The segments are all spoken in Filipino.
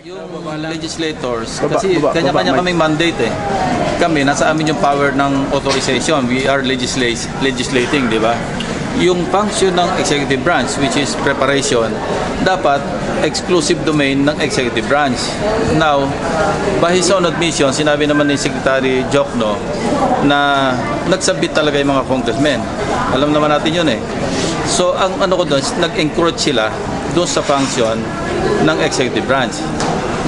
Yung legislators, kasi kanya-kanya kaming mandate eh. Kami, nasa amin yung power ng authorization. We are legislating, di ba? Yung function ng executive branch, which is preparation, dapat exclusive domain ng executive branch. Now, by his own admission, sinabi naman ni Secretary Jokno na nagsabit talaga yung mga congressmen. Alam naman natin yun eh. So, ang ano ko doon, nag-encourage sila doon sa function ng executive branch.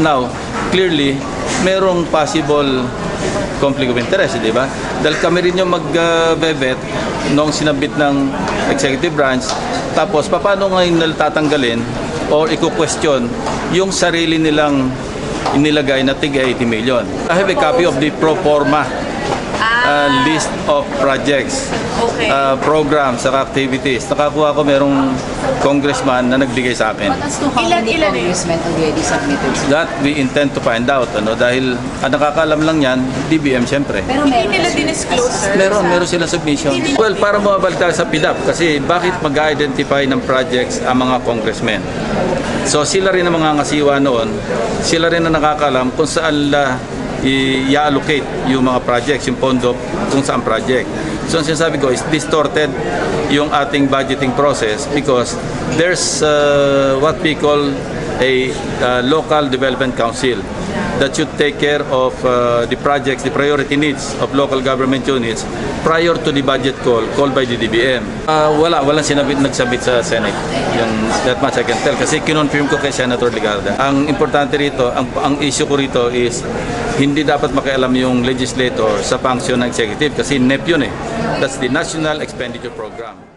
Now, clearly, merong possible conflict of interest, di ba? Dahil kami rin yung mag-bebet nung sinabit ng executive branch, tapos paano ngayon nila tatanggalin or i-question yung sarili nilang inilagay na tig 80 million. I have a copy of the pro forma list of projects, programs, at activities. Nakakuha ko merong congressman na nagbigay sa akin. Ilan congressmen already submitted? That we intend to find out. Dahil ang nakakaalam lang yan, DBM siyempre. Pero Hindi nila dinisclose. Meron silang submission. Well, para mabalik tayo sa PDAP, kasi bakit mag-identify ng projects ang mga congressmen? So sila rin ang mga ngasiwa noon, sila rin ang nakakaalam kung saan i-allocate yung mga projects, yung pondo kung saan project. So ang sinasabi ko is distorted yung ating budgeting process because there's what we call a local development council that should take care of the projects, the priority needs of local government units prior to the budget called by the DBM. Walang nagsabit sa Senate. That much I can tell kasi kinonfirm ko kay Senator Ligarda. Ang importante rito, ang issue ko rito is hindi dapat makialam yung legislator sa function ng executive kasi NEP yun eh. That's the National Expenditure Program.